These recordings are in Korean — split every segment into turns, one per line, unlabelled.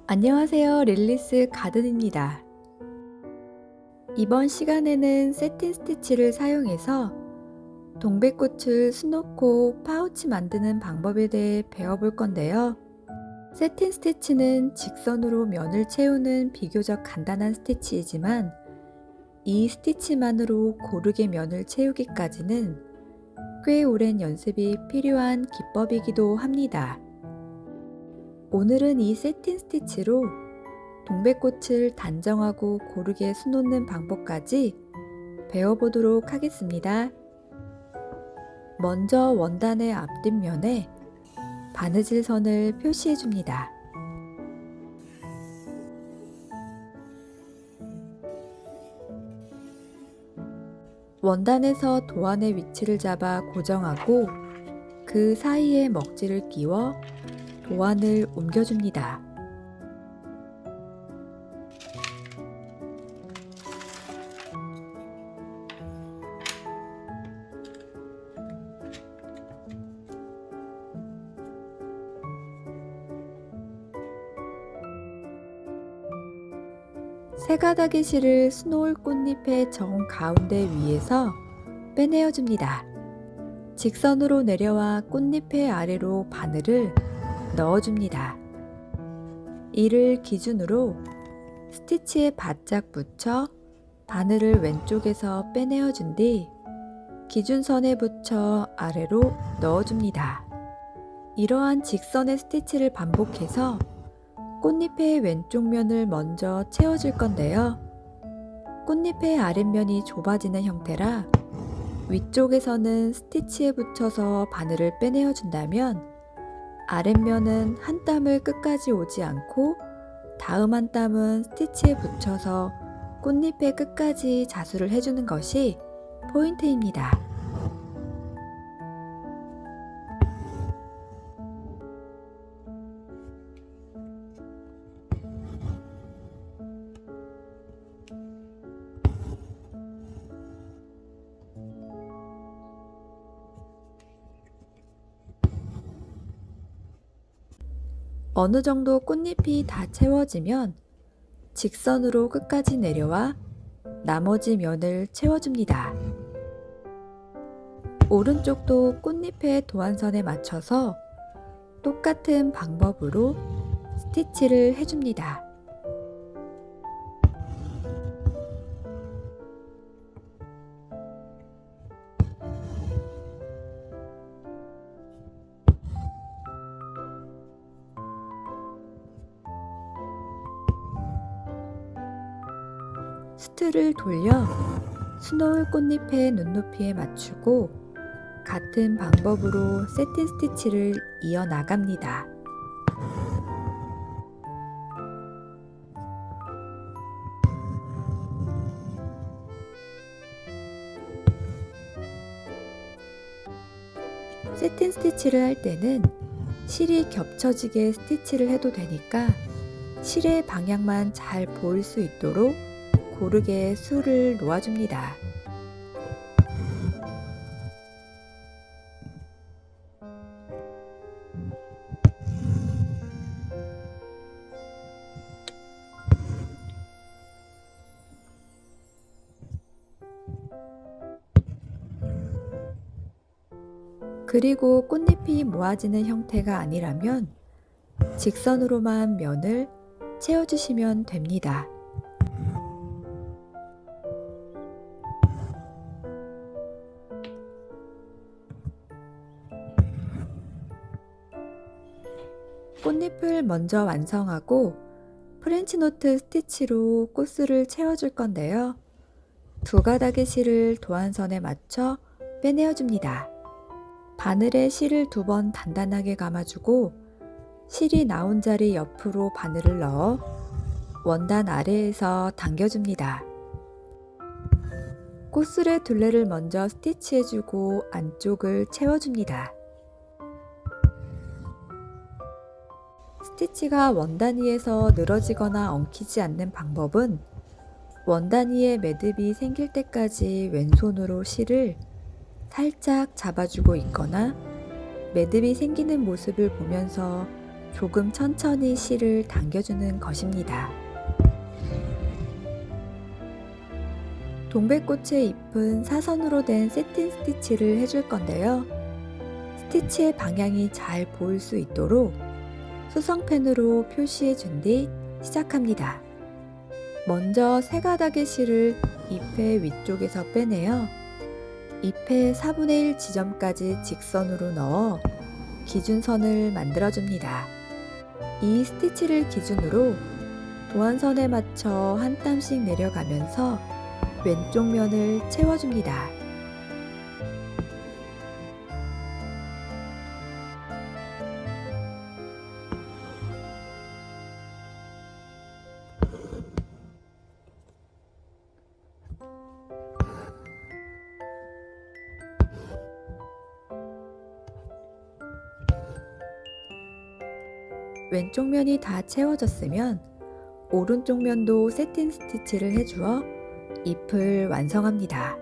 안녕하세요. 릴리스 가든입니다. 이번 시간에는 세틴 스티치를 사용해서 동백꽃을 수놓고 파우치 만드는 방법에 대해 배워볼 건데요. 세틴 스티치는 직선으로 면을 채우는 비교적 간단한 스티치이지만 이 스티치만으로 고르게 면을 채우기까지는 꽤 오랜 연습이 필요한 기법이기도 합니다. 오늘은 이 세틴 스티치로 동백꽃을 단정하고 고르게 수놓는 방법까지 배워보도록 하겠습니다. 먼저 원단의 앞뒷면에 바느질 선을 표시해 줍니다. 원단에서 도안의 위치를 잡아 고정하고 그 사이에 먹지를 끼워 도안을 옮겨줍니다. 세 가닥의 실을 수놓을 꽃잎의 정 가운데 위에서 빼내어 줍니다. 직선으로 내려와 꽃잎의 아래로 바늘을 넣어줍니다. 이를 기준으로 스티치에 바짝 붙여 바늘을 왼쪽에서 빼내어 준 뒤 기준선에 붙여 아래로 넣어줍니다. 이러한 직선의 스티치를 반복해서 꽃잎의 왼쪽 면을 먼저 채워줄 건데요. 꽃잎의 아랫면이 좁아지는 형태라 위쪽에서는 스티치에 붙여서 바늘을 빼내어 준다면 아랫면은 한 땀을 끝까지 오지 않고 다음 한 땀은 스티치에 붙여서 꽃잎의 끝까지 자수를 해주는 것이 포인트입니다. 어느 정도 꽃잎이 다 채워지면 직선으로 끝까지 내려와 나머지 면을 채워줍니다. 오른쪽도 꽃잎의 도안선에 맞춰서 똑같은 방법으로 스티치를 해줍니다. 수트를 돌려 수놓을 꽃잎의 눈높이에 맞추고 같은 방법으로 세틴 스티치를 이어나갑니다. 세틴 스티치를 할 때는 실이 겹쳐지게 스티치를 해도 되니까 실의 방향만 잘 보일 수 있도록 고르게 술을 놓아줍니다. 그리고 꽃잎이 모아지는 형태가 아니라면 직선으로만 면을 채워주시면 됩니다. 꽃잎을 먼저 완성하고 프렌치노트 스티치로 꽃술을 채워줄 건데요. 두 가닥의 실을 도안선에 맞춰 빼내어줍니다. 바늘에 실을 2번 단단하게 감아주고 실이 나온 자리 옆으로 바늘을 넣어 원단 아래에서 당겨줍니다. 꽃술의 둘레를 먼저 스티치해주고 안쪽을 채워줍니다. 스티치가 원단 위에서 늘어지거나 엉키지 않는 방법은 원단 위에 매듭이 생길 때까지 왼손으로 실을 살짝 잡아주고 있거나 매듭이 생기는 모습을 보면서 조금 천천히 실을 당겨주는 것입니다. 동백꽃의 잎은 사선으로 된 세틴 스티치를 해줄 건데요. 스티치의 방향이 잘 보일 수 있도록 수성펜으로 표시해 준 뒤 시작합니다. 먼저 세 가닥의 실을 잎의 위쪽에서 빼내어 잎의 4분의 1 지점까지 직선으로 넣어 기준선을 만들어줍니다. 이 스티치를 기준으로 도안선에 맞춰 한 땀씩 내려가면서 왼쪽 면을 채워줍니다. 왼쪽 면이 다 채워졌으면 오른쪽 면도 세틴 스티치를 해주어 잎을 완성합니다.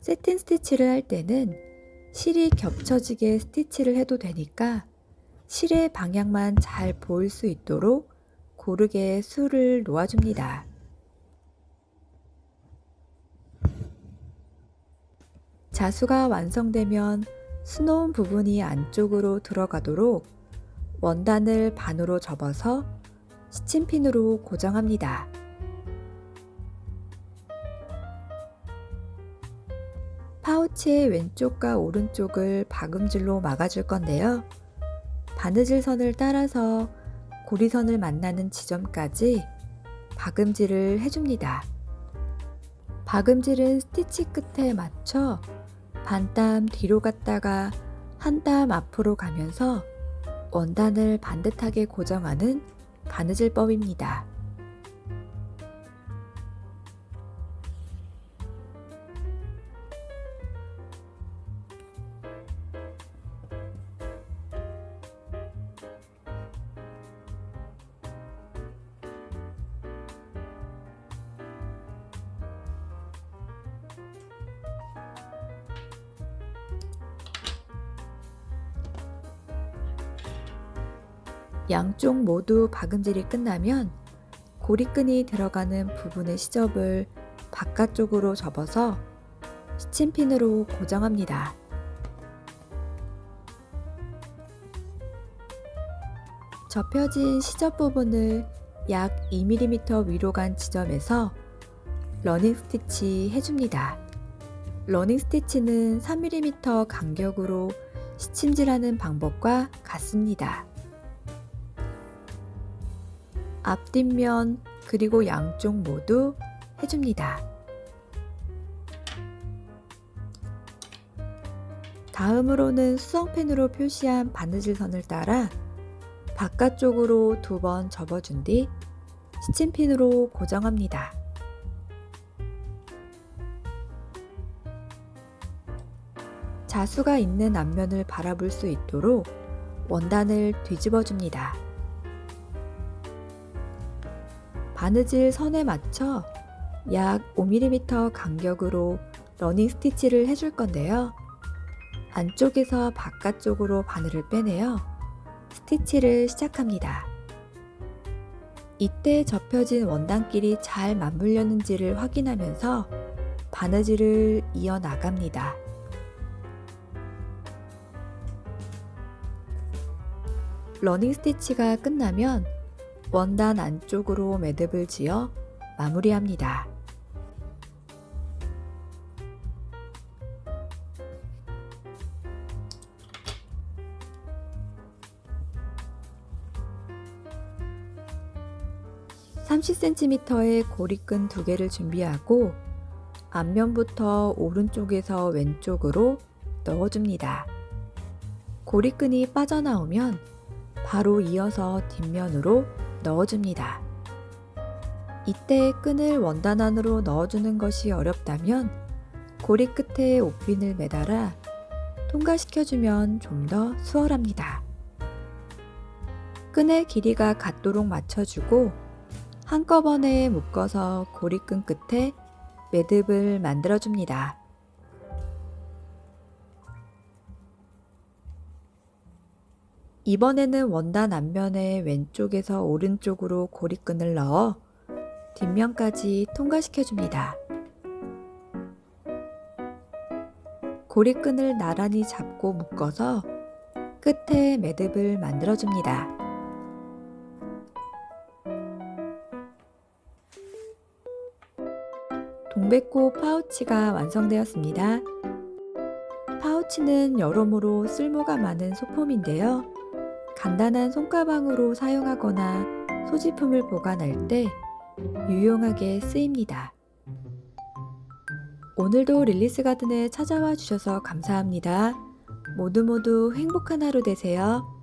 세틴 스티치를 할 때는 실이 겹쳐지게 스티치를 해도 되니까 실의 방향만 잘 보일 수 있도록 고르게 술을 놓아줍니다. 자수가 완성되면 수놓은 부분이 안쪽으로 들어가도록 원단을 반으로 접어서 스친핀으로 고정합니다. 파우치의 왼쪽과 오른쪽을 박음질로 막아줄 건데요. 바느질 선을 따라서 고리선을 만나는 지점까지 박음질을 해줍니다. 박음질은 스티치 끝에 맞춰 반 땀 뒤로 갔다가 한 땀 앞으로 가면서 원단을 반듯하게 고정하는 바느질법입니다. 양쪽 모두 박음질이 끝나면 고리끈이 들어가는 부분의 시접을 바깥쪽으로 접어서 스친핀으로 고정합니다. 접혀진 시접 부분을 약 2mm 위로 간 지점에서 러닝 스티치 해줍니다. 러닝 스티치는 3mm 간격으로 시침질하는 방법과 같습니다. 앞뒷면 그리고 양쪽 모두 해줍니다. 다음으로는 수성펜으로 표시한 바느질 선을 따라 바깥쪽으로 2번 접어준 뒤 스친핀으로 고정합니다. 자수가 있는 앞면을 바라볼 수 있도록 원단을 뒤집어 줍니다. 바느질 선에 맞춰 약 5mm 간격으로 러닝 스티치를 해줄 건데요. 안쪽에서 바깥쪽으로 바늘을 빼내어 스티치를 시작합니다. 이때 접혀진 원단끼리 잘 맞물렸는지를 확인하면서 바느질을 이어나갑니다. 러닝 스티치가 끝나면 원단 안쪽으로 매듭을 지어 마무리합니다. (30cm의) 고리끈 2개를 준비하고 앞면부터 오른쪽에서 왼쪽으로 넣어줍니다. 고리끈이 빠져나오면 바로 이어서 뒷면으로 넣어줍니다. 이때 끈을 원단 안으로 넣어주는 것이 어렵다면 고리 끝에 옷핀을 매달아 통과시켜주면 좀 더 수월합니다. 끈의 길이가 같도록 맞춰주고 한꺼번에 묶어서 고리끈 끝에 매듭을 만들어줍니다. 이번에는 원단 앞면에 왼쪽에서 오른쪽으로 고리끈을 넣어 뒷면까지 통과시켜줍니다. 고리끈을 나란히 잡고 묶어서 끝에 매듭을 만들어줍니다. 동백꽃 파우치가 완성되었습니다. 파우치는 여러모로 쓸모가 많은 소품인데요. 간단한 손가방으로 사용하거나 소지품을 보관할 때 유용하게 쓰입니다. 오늘도 릴리스 가든에 찾아와 주셔서 감사합니다. 모두 행복한 하루 되세요.